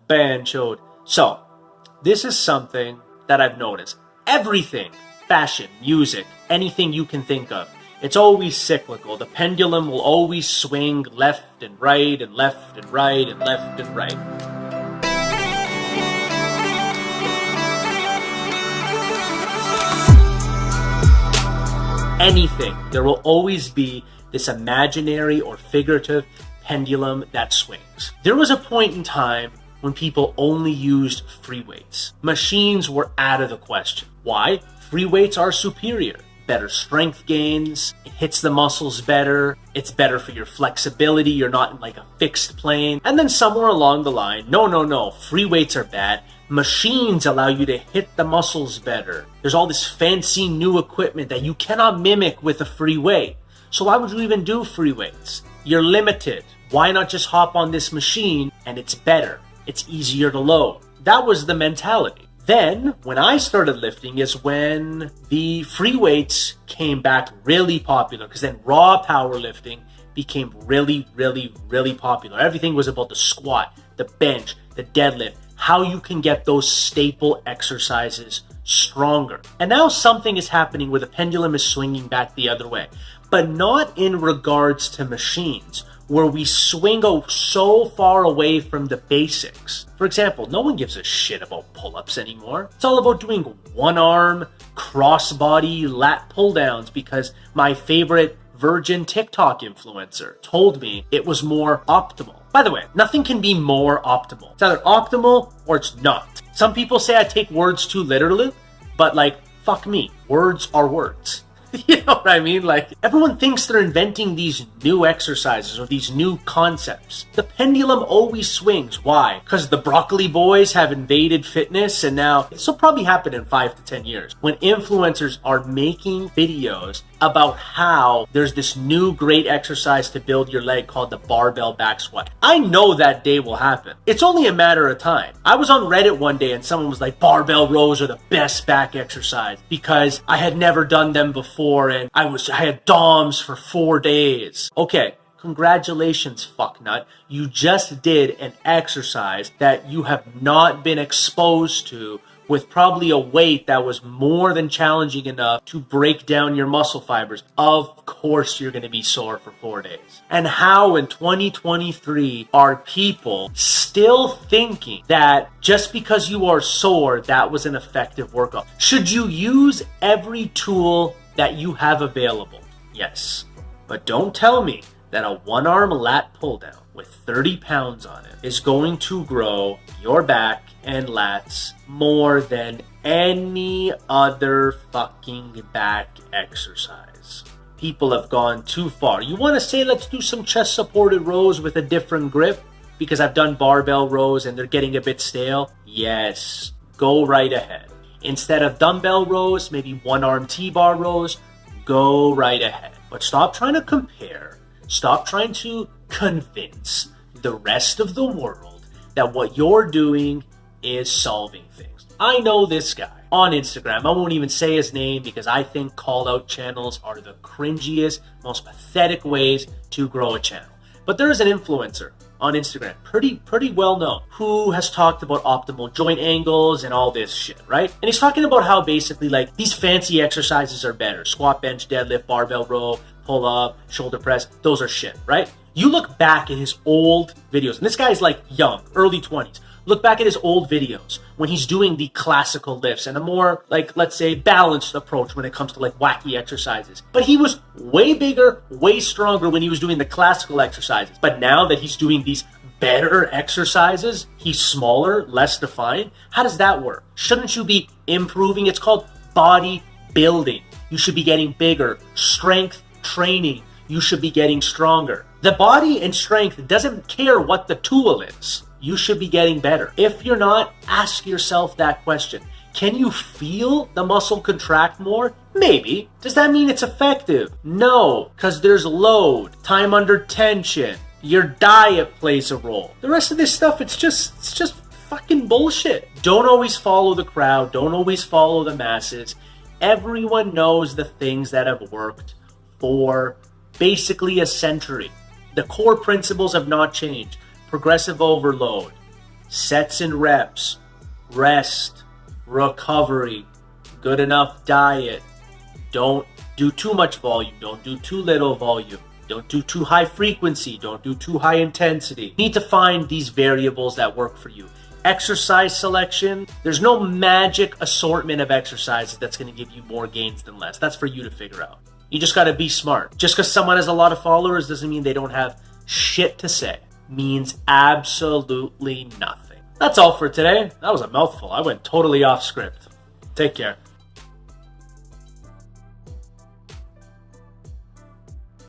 Banchoed. So, this is something that I've noticed. Everything, fashion, music, anything you can think of, it's always cyclical. The pendulum will always swing left and right and left and right and left and right. Anything, there will always be this imaginary or figurative pendulum that swings. There was a point in time when people only used free weights. Machines were out of the question. Why? Free weights are superior. Better strength gains, it hits the muscles better, it's better for your flexibility, you're not in like a fixed plane. And then somewhere along the line, no, free weights are bad. Machines allow you to hit the muscles better. There's all this fancy new equipment that you cannot mimic with a free weight. So why would you even do free weights? You're limited. Why not just hop on this machine and it's better? It's easier to load. That was the mentality. Then, when I started lifting is when the free weights came back really popular, because then raw powerlifting became really popular. Everything was about the squat, the bench, the deadlift, how you can get those staple exercises stronger. And now something is happening where the pendulum is swinging back the other way, but not in regards to machines, where we swing so far away from the basics. For example, no one gives a shit about pull-ups anymore. It's all about doing one-arm, cross-body, lat pull-downs because my favorite virgin TikTok influencer told me it was more optimal. By the way, nothing can be more optimal. It's either optimal or it's not. Some people say I take words too literally, but like, fuck me. Words are words. You know what I mean? Like, everyone thinks they're inventing these new exercises or these new concepts. The pendulum always swings. Why? Because the broccoli boys have invaded fitness, and now this will probably happen in 5 to 10 years when influencers are making videos about how there's this new great exercise to build your leg called the barbell back squat. I know that day will happen. It's only a matter of time. I was on Reddit one day and someone was like, barbell rows are the best back exercise because I had never done them before and I had DOMs for 4 days. Okay. Congratulations, fucknut. You just did an exercise that you have not been exposed to with probably a weight that was more than challenging enough to break down your muscle fibers. Of course you're going to be sore for 4 days. And how in 2023 are people still thinking that just because you are sore, that was an effective workout? Should you use every tool that you have available? Yes. But don't tell me that a one-arm lat pull-down with 30 pounds on it is going to grow your back and lats more than any other fucking back exercise. People have gone too far. You want to say let's do some chest-supported rows with a different grip because I've done barbell rows and they're getting a bit stale? Yes, go right ahead. Instead of dumbbell rows, maybe one-arm T-bar rows, go right ahead. But stop trying to compare. Stop trying to convince the rest of the world that what you're doing is solving things. I know this guy on Instagram. I won't even say his name because I think call-out channels are the cringiest, most pathetic ways to grow a channel. But there is an influencer on Instagram, pretty well known, who has talked about optimal joint angles and all this shit, right? And he's talking about how basically like these fancy exercises are better. Squat, bench, deadlift, barbell row, pull up, shoulder press, those are shit, right? You look back at his old videos, and this guy's like young, early 20s. Look back at his old videos when he's doing the classical lifts and a more, like, let's say, balanced approach when it comes to, like, wacky exercises. But he was way bigger, way stronger when he was doing the classical exercises. But now that he's doing these better exercises, he's smaller, less defined. How does that work? Shouldn't you be improving? It's called body building. You should be getting bigger. Strength training. You should be getting stronger. The body and strength doesn't care what the tool is. You should be getting better. If you're not, ask yourself that question. Can you feel the muscle contract more? Maybe. Does that mean it's effective? No, because there's load, time under tension, your diet plays a role. The rest of this stuff, it's just fucking bullshit. Don't always follow the crowd. Don't always follow the masses. Everyone knows the things that have worked for basically a century. The core principles have not changed. Progressive overload, sets and reps, rest, recovery, good enough diet. Don't do too much volume. Don't do too little volume. Don't do too high frequency. Don't do too high intensity. You need to find these variables that work for you. Exercise selection. There's no magic assortment of exercises that's going to give you more gains than less. That's for you to figure out. You just got to be smart. Just because someone has a lot of followers doesn't mean they don't have shit to say. Means absolutely nothing. That's all for today. That was a mouthful. I went totally off script. Take care.